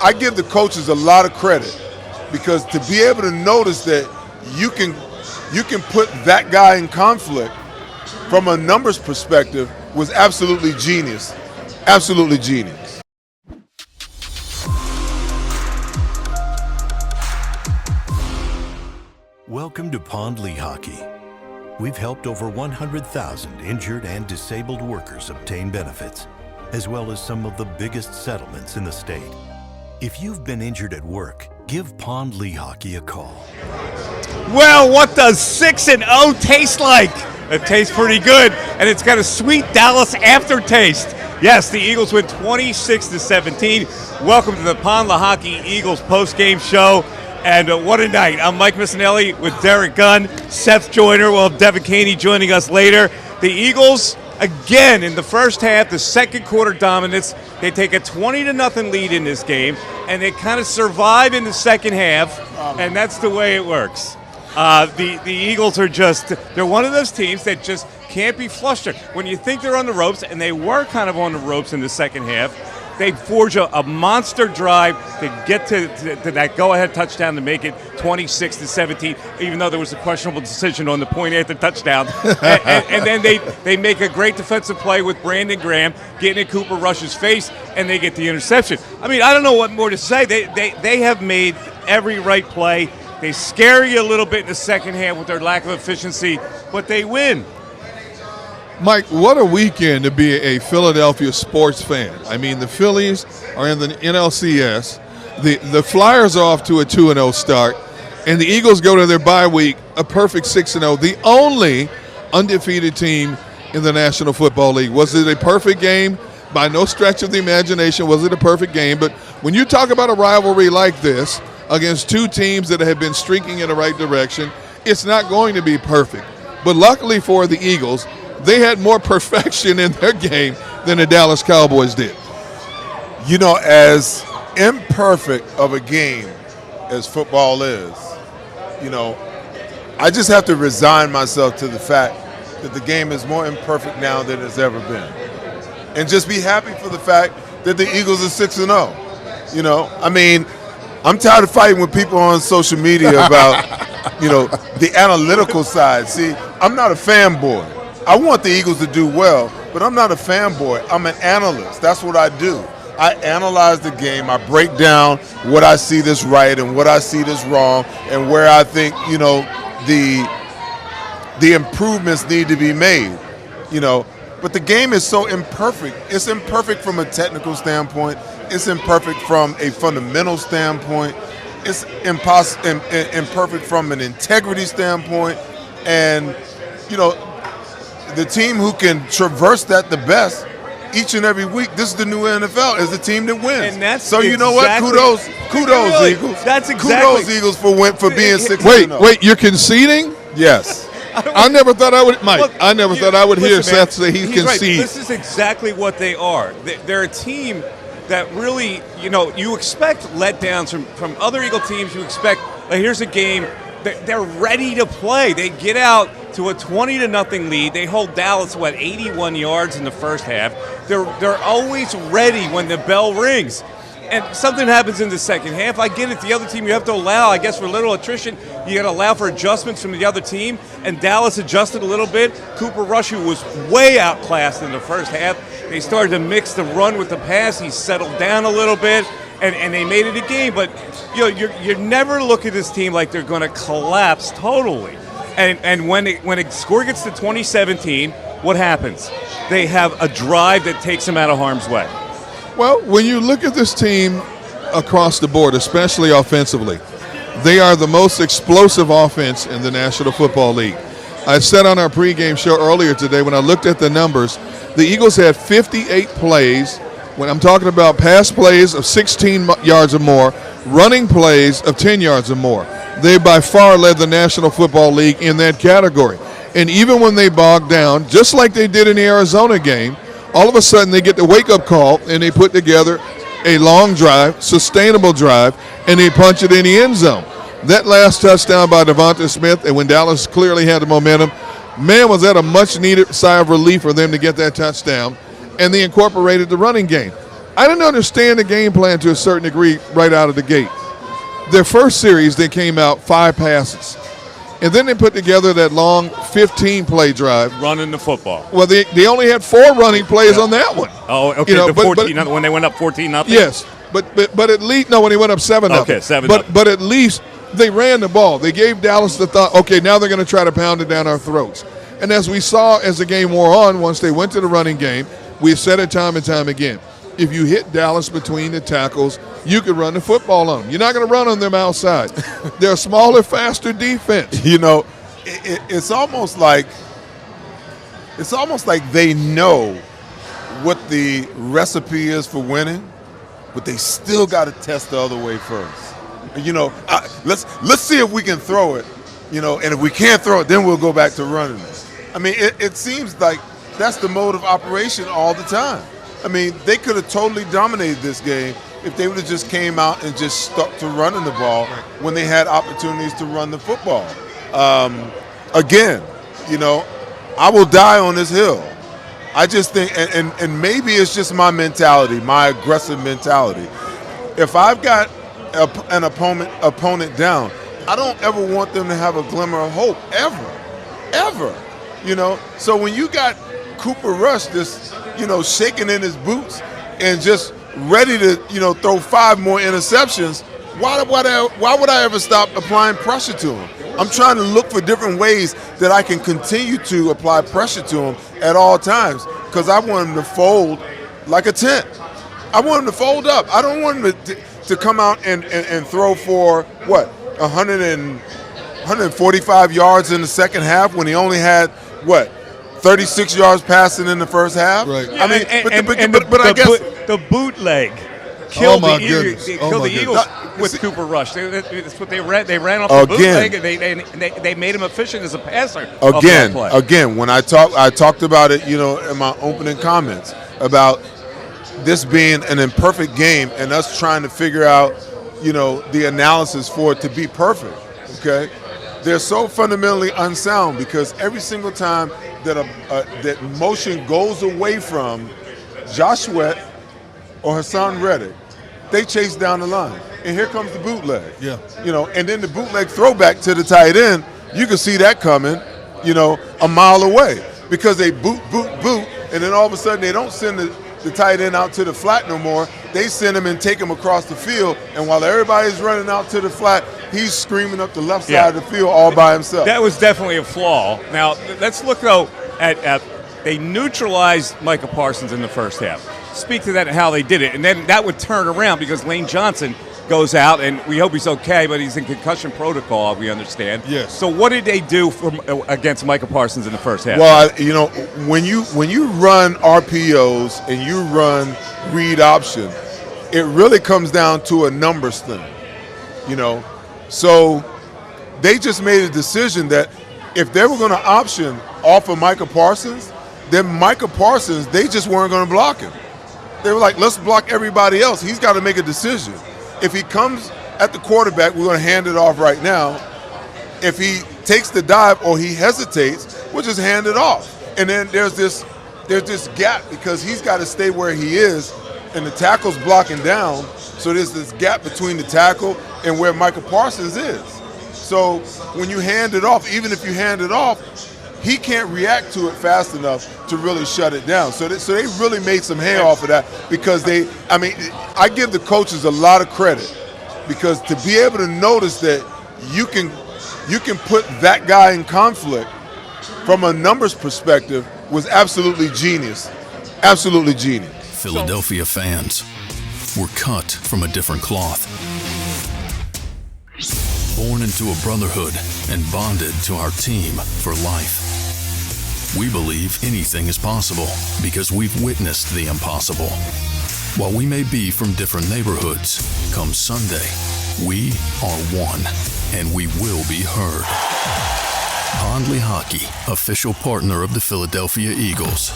I give the coaches a lot of credit because to be able to notice that you can put that guy in conflict from a numbers perspective was absolutely genius. Absolutely genius. Welcome to Pond League Hockey. We've helped over 100,000 injured and disabled workers obtain benefits, as well as some of the biggest settlements in the state. If you've been injured at work, give Pond League Hockey a call. Well, what does 6-0 taste like? It tastes pretty good, and it's got a sweet Dallas aftertaste. Yes, the Eagles win 26-17. Welcome to the Pond League Hockey Eagles post-game show. And what a night. I'm Mike Missinelli with Derek Gunn, Seth Joyner, Devin Caney joining us later. The Eagles, again, in the first half, the second quarter dominance, they take a 20-0 lead in this game, and they kind of survive in the second half, and that's the way it works. The Eagles are they're one of those teams that just can't be flustered. When you think they're on the ropes, and they were kind of on the ropes in the second half, they forge a monster drive to get to that go-ahead touchdown to make it 26-17, even though there was a questionable decision on the point after touchdown. and then they make a great defensive play with Brandon Graham getting in Cooper Rush's face, and they get the interception. I mean, I don't know what more to say. They have made every right play. They scare you a little bit in the second half with their lack of efficiency, but they win. Mike, what a weekend to be a Philadelphia sports fan. I mean, the Phillies are in the NLCS. The Flyers are off to a 2-0 start, and the Eagles go to their bye week, a perfect 6-0, the only undefeated team in the National Football League. Was it a perfect game? By no stretch of the imagination was it a perfect game, but when you talk about a rivalry like this against two teams that have been streaking in the right direction, it's not going to be perfect. But luckily for the Eagles, they had more perfection in their game than the Dallas Cowboys did. You know, as imperfect of a game as football is, you know, I just have to resign myself to the fact that the game is more imperfect now than it's ever been. And just be happy for the fact that the Eagles are 6-0. You know, I mean, I'm tired of fighting with people on social media about, you know, the analytical side. See, I'm not a fanboy. I want the Eagles to do well, but I'm not a fanboy. I'm an analyst. That's what I do. I analyze the game. I break down what I see that's right and what I see that's wrong and where I think, you know, the improvements need to be made, you know. But the game is so imperfect. It's imperfect from a technical standpoint. It's imperfect from a fundamental standpoint. It's imperfect from an integrity standpoint. And, you know, the team who can traverse that the best each and every week, this is the new NFL, is the team that wins. And that's so you know what? Kudos, really, Eagles. That's exactly. Kudos, Eagles, for being 6-0. Wait, you're conceding? Yes. I never thought I would, Mike. Look, I never thought I would hear Seth say he he's conceded. Right. This is exactly what they are. They're a team that really, you know, you expect letdowns from other Eagle teams. You expect, like, here's a game. They're ready to play. They get out to a 20-0 lead. They hold Dallas, 81 yards in the first half. They're always ready when the bell rings. And something happens in the second half. I get it. The other team, you have to allow, I guess, for little attrition, you got to allow for adjustments from the other team. And Dallas adjusted a little bit. Cooper Rush, who was way outclassed in the first half, they started to mix the run with the pass. He settled down a little bit, and they made it a game. But you know, you never look at this team like they're going to collapse totally. And when a score gets to 2017, what happens? They have a drive that takes them out of harm's way. Well, when you look at this team across the board, especially offensively, they are the most explosive offense in the National Football League. I said on our pregame show earlier today, when I looked at the numbers, the Eagles had 58 plays. When I'm talking about pass plays of 16 yards or more, running plays of 10 yards or more. They by far led the National Football League in that category. And even when they bogged down, just like they did in the Arizona game, all of a sudden they get the wake-up call and they put together a long drive, sustainable drive, and they punch it in the end zone. That last touchdown by Devonta Smith, and when Dallas clearly had the momentum, man, was that a much-needed sigh of relief for them to get that touchdown, and they incorporated the running game. I didn't understand the game plan to a certain degree right out of the gate. Their first series, they came out 5 passes. And then they put together that long 15-play drive. Running the football. Well, they only had 4 running plays on that one. Oh, okay. The 14, when they went up 14-0? Yes. But at least, no, when they went up 7-0. Okay, 7-0. But at least they ran the ball. They gave Dallas the thought, okay, now they're going to try to pound it down our throats. And as we saw as the game wore on, once they went to the running game, we said it time and time again. If you hit Dallas between the tackles, you can run the football on them. You're not going to run on them outside. They're a smaller, faster defense. You know, it's almost like they know what the recipe is for winning, but they still got to test the other way first. You know, let's see if we can throw it. You know, and if we can't throw it, then we'll go back to running it. I mean, it seems like that's the mode of operation all the time. I mean, they could have totally dominated this game if they would have just came out and just stuck to running the ball when they had opportunities to run the football. Again, you know, I will die on this hill. I just think, and maybe it's just my mentality, my aggressive mentality. If I've got an opponent down, I don't ever want them to have a glimmer of hope, ever. You know, so when you got Cooper Rush just, you know, shaking in his boots and just ready to, you know, throw 5 more interceptions, why would I ever stop applying pressure to him? I'm trying to look for different ways that I can continue to apply pressure to him at all times because I want him to fold like a tent. I want him to fold up. I don't want him to come out and throw for, 145 yards in the second half when he only had, 36 yards passing in the first half. Right. I mean, but I guess the bootleg killed the Eagles with Cooper Rush. That's what they ran. They ran off the bootleg, and they made him efficient as a passer. Again, when I talked about it, you know, in my opening comments about this being an imperfect game and us trying to figure out, you know, the analysis for it to be perfect. Okay. They're so fundamentally unsound because every single time that motion goes away from Josh Sweat or Hassan Reddick, they chase down the line. And here comes the bootleg. Yeah. You know, and then the bootleg throwback to the tight end, you can see that coming, you know, a mile away because they boot, and then all of a sudden they don't send the tight end out to the flat no more. They send him and take him across the field, and while everybody's running out to the flat, he's screaming up the left side of the field all by himself. That was definitely a flaw. Now, let's look, though, at they neutralized Micah Parsons in the first half. Speak to that and how they did it. And then that would turn around because Lane Johnson goes out, and we hope he's okay, but he's in concussion protocol, we understand. Yes. So what did they do against Micah Parsons in the first half? Well, you know, when you run RPOs and you run read option, it really comes down to a numbers thing, you know. So they just made a decision that if they were going to option off of Micah Parsons, then Micah Parsons, they just weren't going to block him. They were like, let's block everybody else. He's got to make a decision. If he comes at the quarterback, we're going to hand it off right now. If he takes the dive or he hesitates, we'll just hand it off. And then there's this gap because he's got to stay where he is, and the tackle's blocking down. So there's this gap between the tackle and where Micah Parsons is. So when you hand it off, even if you hand it off, he can't react to it fast enough to really shut it down. So they really made some hay off of that because I give the coaches a lot of credit because to be able to notice that you can put that guy in conflict from a numbers perspective was absolutely genius. Absolutely genius. Philadelphia fans were cut from a different cloth. Born into a brotherhood and bonded to our team for life. We believe anything is possible because we've witnessed the impossible. While we may be from different neighborhoods, come Sunday, we are one and we will be heard. Pondley Hockey, official partner of the Philadelphia Eagles.